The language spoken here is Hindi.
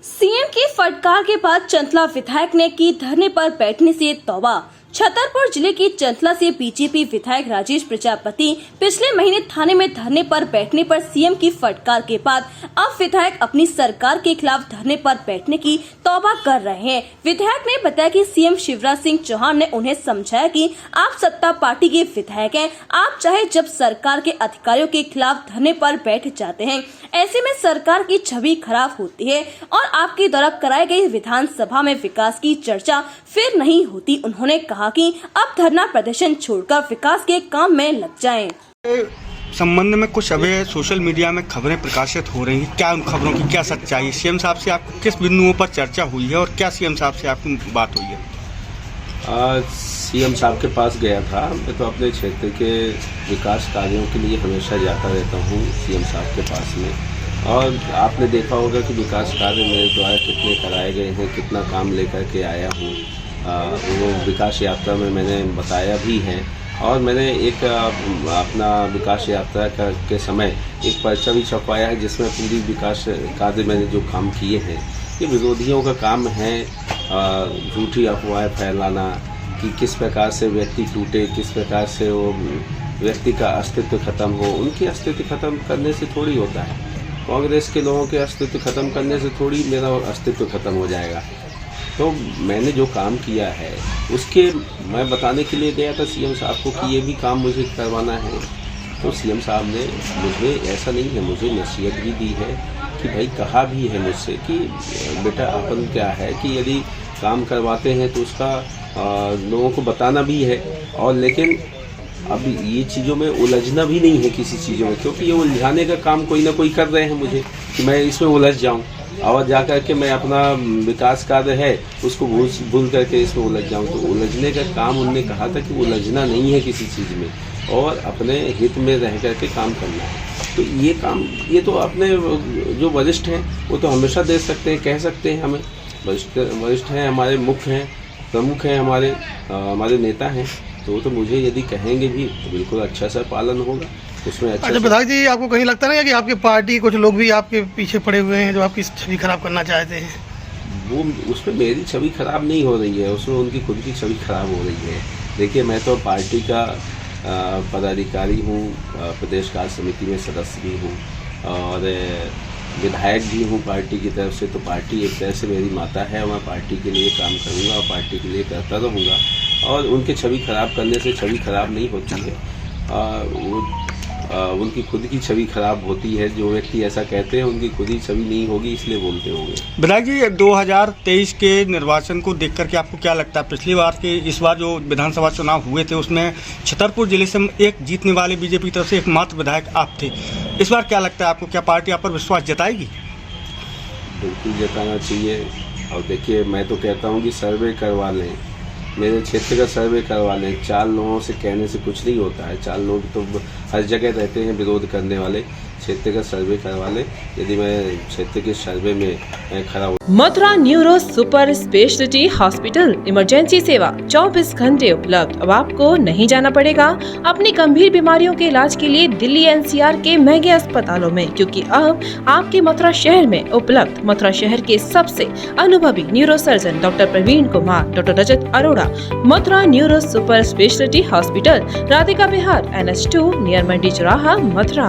सीएम की फटकार के बाद चंचला विधायक ने की धरने पर बैठने से तौबा। छतरपुर जिले की चंचला से बीजेपी विधायक राजेश प्रजापति पिछले महीने थाने में धरने पर बैठने पर सीएम की फटकार के बाद अब विधायक अपनी सरकार के खिलाफ धरने पर बैठने की तौबा कर रहे हैं। विधायक ने बताया कि सीएम शिवराज सिंह चौहान ने उन्हें समझाया कि आप सत्ता पार्टी के विधायक हैं, आप चाहे जब सरकार के अधिकारियों के खिलाफ धरने पर बैठ जाते हैं, ऐसे में सरकार की छवि खराब होती है और आपके द्वारा कराई गई विधानसभा में विकास की चर्चा फिर नहीं होती। उन्होंने कहा कि अब धरना प्रदर्शन छोड़कर विकास के काम में लग जाएं। संबंध में कुछ अभी सोशल मीडिया में खबरें प्रकाशित हो रही हैं, क्या उन खबरों की क्या सच्चाई है? सीएम साहब से आपको किस बिंदुओं पर चर्चा हुई है और क्या सीएम साहब से आपकी बात हुई है? सीएम साहब के पास गया था। मैं तो अपने क्षेत्र के विकास कार्यों के लिए हमेशा जाता रहता हूँ सीएम साहब के पास में, और आपने देखा होगा कि विकास कार्य मेरे द्वारा कितने कराए गए हैं, कितना काम लेकर के आया हूँ। वो विकास यात्रा में मैंने बताया भी है, और मैंने एक अपना विकास यात्रा के समय एक पर्चा भी छपवाया है जिसमें पूरी विकास कार्य मैंने जो काम किए हैं। ये विरोधियों का काम है झूठी अफवाहें फैलाना कि किस प्रकार से व्यक्ति टूटे, किस प्रकार से वो व्यक्ति का अस्तित्व खत्म हो। उनकी अस्तित्व खत्म करने से थोड़ी होता है, कांग्रेस के लोगों के अस्तित्व खत्म करने से थोड़ी मेरा अस्तित्व खत्म हो जाएगा। तो मैंने जो काम किया है उसके मैं बताने के लिए गया था सीएम साहब को कि ये भी काम मुझे करवाना है। तो सीएम साहब ने मुझे, ऐसा नहीं है, मुझे नसीहत भी दी है कि भाई, कहा भी है मुझसे कि बेटा अपन क्या है कि यदि काम करवाते हैं तो उसका लोगों को बताना भी है, और लेकिन अब ये चीज़ों में उलझना भी नहीं है किसी चीज़ों में, क्योंकि ये उलझाने का काम कोई ना कोई कर रहे हैं मुझे कि मैं इसमें उलझ जाऊं और जा कर के मैं अपना विकास कार्य है उसको भूल करके इसमें उलझ जाऊं। तो उलझने का काम उनने कहा था कि उलझना नहीं है किसी चीज़ में और अपने हित में रह कर के काम करना है। तो ये काम, ये तो अपने जो वरिष्ठ हैं वो तो हमेशा दे सकते हैं, कह सकते हैं हमें। वरिष्ठ हैं, हमारे मुख्य हैं, प्रमुख हैं, हमारे नेता हैं, तो मुझे यदि कहेंगे भी तो बिल्कुल अच्छा सा पालन होगा उसमें। अच्छा विधायक जी, आपको कहीं लगता नहीं है कि आपके पार्टी कुछ लोग भी आपके पीछे पड़े हुए हैं जो आपकी छवि खराब करना चाहते हैं? वो उसमें मेरी छवि खराब नहीं हो रही है, उसमें उनकी खुद की छवि खराब हो रही है। देखिए, मैं तो पार्टी का पदाधिकारी हूँ, प्रदेश कार्य समिति में सदस्य भी हूँ और विधायक भी हूँ पार्टी की तरफ से। तो पार्टी एक तरह से मेरी माता है, मैं पार्टी के लिए काम करूँगा और पार्टी के लिए करता रहूँगा, और उनकी छवि खराब करने से छवि खराब नहीं होती है। उनकी खुद की छवि खराब होती है। जो व्यक्ति ऐसा कहते हैं उनकी खुद ही छवि नहीं होगी, इसलिए बोलते होंगे। विधायक जी, 2023 के निर्वाचन को देख करके आपको क्या लगता है? पिछली बार के इस बार जो विधानसभा चुनाव हुए थे उसमें छतरपुर जिले से एक जीतने वाले बीजेपी की तरफ से एकमात्र विधायक आप थे। इस बार क्या लगता है आपको, क्या पार्टी आप पर विश्वास जताएगी? बिल्कुल जताना चाहिए। और देखिए, मैं तो कहता हूँ कि सर्वे करवा लें, मेरे क्षेत्र का सर्वे करवा लें। 4 लोगों से कहने से कुछ नहीं होता है, 4 लोग तो हर जगह रहते हैं विरोध करने वाले। क्षेत्र का सर्वे करवा लें, यदि मैं क्षेत्र के सर्वे में खड़ा हूँ। Mathura neuro super speciality hospital emergency सेवा 24 घंटे उपलब्ध। अब आपको नहीं जाना पड़ेगा अपनी गंभीर बीमारियों के इलाज के लिए दिल्ली एनसीआर के महंगे अस्पतालों में, क्योंकि अब आपके मथुरा शहर में उपलब्ध मथुरा शहर के सबसे अनुभवी neuro surgeon doctor Praveen Kumar, doctor Rajat Arora. Mathura neuro super speciality hospital, Radhika Vihar, NH2 near Mandi Chauraha, Mathura.